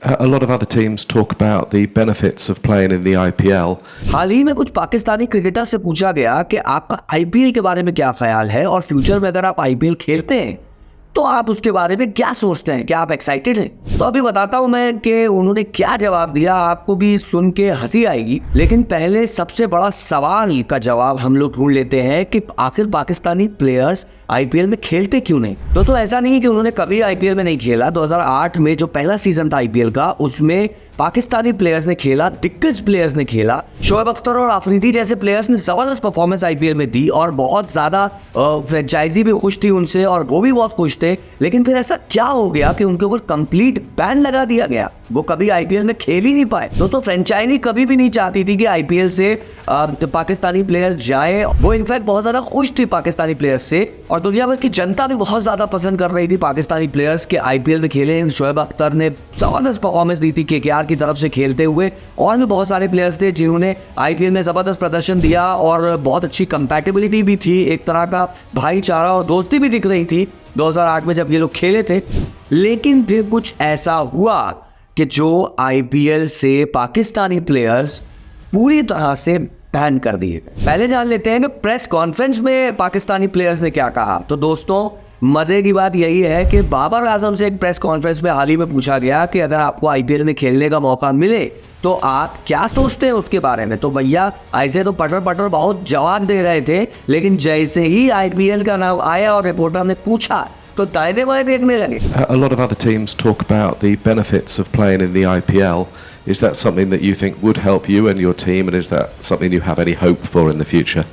A lot of other teams talk about the benefits of playing in the IPL. हाल ही में कुछ Pakistani cricketer से पूछा गया कि आपका आईपीएल के बारे में क्या ख्याल है और फ्यूचर में अगर आप आईपीएल खेलते हैं तो आप उसके बारे में क्या सोचते हैं, क्या आप एक्साइटेड हैं? तो अभी बताता हूं मैं कि उन्होंने क्या जवाब दिया, आपको भी सुन के हंसी आएगी। लेकिन पहले सबसे बड़ा सवाल का जवाब हम लोग ढूंढ लेते हैं कि आखिर पाकिस्तानी प्लेयर्स आईपीएल में खेलते क्यों नहीं। तो ऐसा नहीं है कि उन्होंने कभी आईपीएल में नहीं खेला। 2008 में जो पहला सीजन था आईपीएल का, उसमें पाकिस्तानी प्लेयर्स ने खेला, दिग्गज प्लेयर्स ने खेला। शोएब अख्तर और आफरीदी जैसे प्लेयर्स ने जबरदस्त परफॉर्मेंस आईपीएल में दी और बहुत ज्यादा फ्रेंचाइजी भी खुश थी उनसे और वो भी बहुत खुश थे। लेकिन फिर ऐसा क्या हो गया कि उनके ऊपर कंप्लीट बैन लगा दिया गया, वो कभी आईपीएल में खेल ही नहीं पाए। दोस्तों, फ्रेंचाइजी कभी भी नहीं चाहती थी कि आईपीएल से पाकिस्तानी प्लेयर्स जाए। वो इनफैक्ट बहुत ज्यादा खुश थी पाकिस्तानी प्लेयर्स से और दुनिया भर की जनता भी बहुत ज्यादा पसंद कर रही थी पाकिस्तानी प्लेयर्स के आईपीएल में खेले। शोएब अख्तर ने जबरदस्त परफॉर्मेंस दी थी केकेआर की तरफ से खेलते हुए, और भी बहुत सारे प्लेयर्स थे जिन्होंने आईपीएल में जबरदस्त प्रदर्शन दिया और बहुत अच्छी कंपैटिबिलिटी भी थी, एक तरह का भाईचारा और दोस्ती भी दिख रही थी 2008 में जब ये लोग खेले थे। लेकिन फिर कुछ ऐसा हुआ कि जो आईपीएल से पाकिस्तानी प्लेयर्स पूरी तरह से बैन कर दिए। पहले जान लेते हैं कि प्रेस कॉन्फ्रेंस में पाकिस्तानी प्लेयर्स ने क्या कहा। तो दोस्तों, मजे की बात यही है कि बाबर आजम से एक प्रेस कॉन्फ्रेंस में हाल ही में पूछा गया कि अगर आपको आईपीएल में खेलने का मौका मिले तो आप क्या सोचते हैं उसके बारे में। तो भैया ऐसे तो पटर पटर बहुत जवाब दे रहे थे, लेकिन जैसे ही आईपीएल का नाम आया और रिपोर्टर ने पूछा तो दायने बाएं देखने लगे। A lot of other teams talk about the benefits of playing in the IPL. Is that something that you think would help you and your team, and is that something you have any hope for in the future?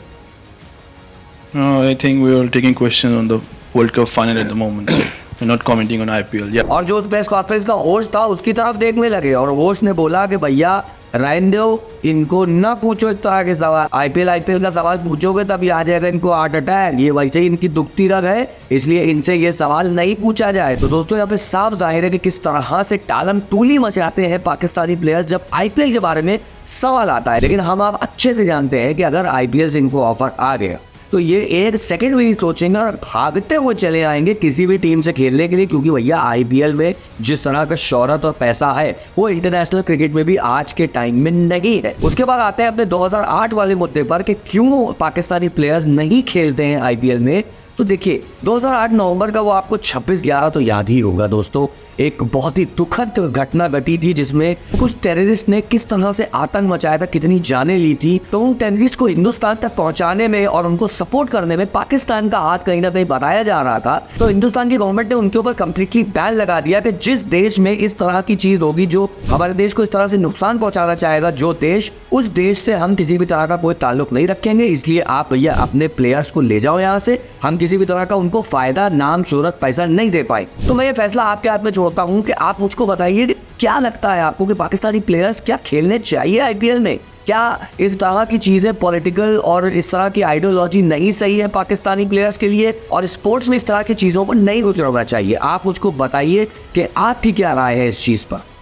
No, I think we are taking questions on the World Cup final at the moment, so we're not commenting on IPL. Yeah. और जो उस press conference का host था उसकी तरफ देखने लगे और होस्ट ने बोला कि भैया रहने दो, इनको ना पूछो इस तरह के सवाल। आईपीएल का सवाल पूछोगे तभी आ जाएगा इनको हार्ट अटैक, ये वैसे ही इनकी दुखती रग है, इसलिए इनसे ये सवाल नहीं पूछा जाए। तो दोस्तों, यहाँ पे साफ जाहिर है कि किस तरह से टालम टूली मचाते हैं पाकिस्तानी प्लेयर्स जब आईपीएल के बारे में सवाल आता है। लेकिन हम आप अच्छे से जानते हैं कि अगर आईपीएल से इनको ऑफर आ गया तो ये एक सेकंड भी नहीं सोचेंगे और भागते हुए चले आएंगे किसी भी टीम से खेलने के लिए, क्योंकि भैया आईपीएल में जिस तरह का शोहरत और पैसा है वो इंटरनेशनल क्रिकेट में भी आज के टाइम में नहीं है। उसके बाद आते हैं अपने 2008 वाले मुद्दे पर कि क्यों पाकिस्तानी प्लेयर्स नहीं खेलते हैं आईपीएल में। तो देखिए, 2008 नवंबर का वो आपको 26/11 तो याद ही होगा दोस्तों, एक बहुत ही दुखद घटना घटी थी जिसमें कुछ टेररिस्ट ने किस तरह से आतंक मचाया था, कितनी जानें ली थी। तो उन टेररिस्ट को हिंदुस्तान तक पहुंचाने में और उनको सपोर्ट करने में पाकिस्तान का हाथ कहीं ना कहीं बताया जा रहा था। तो हिंदुस्तान की गवर्नमेंट ने उनके ऊपर कंप्लीटली बैन लगा दिया कि जिस देश में इस तरह की चीज होगी जो हमारे देश को इस तरह से नुकसान पहुंचाना चाहेगा जो देश, उस देश से हम किसी भी तरह का कोई ताल्लुक नहीं रखेंगे। इसलिए आप भैया अपने प्लेयर्स को ले जाओ यहाँ से, हम किसी भी तरह का उनको फायदा, नाम, शोहरत, पैसा नहीं दे पाए। तो मैं ये फैसला आपके हाथ में छोड़ता हूँ कि आप मुझको बताइए कि क्या लगता है आपको कि पाकिस्तानी प्लेयर्स क्या खेलने चाहिए आईपीएल में? क्या इस तरह की चीजें पॉलिटिकल और इस तरह की आइडियोलॉजी नहीं सही है पाकिस्तानी प्लेयर्स के लिए, और स्पोर्ट्स में इस तरह की चीजों पर नहीं गुजरना चाहिए? आप मुझको बताइए कि आपकी क्या राय है इस चीज पर।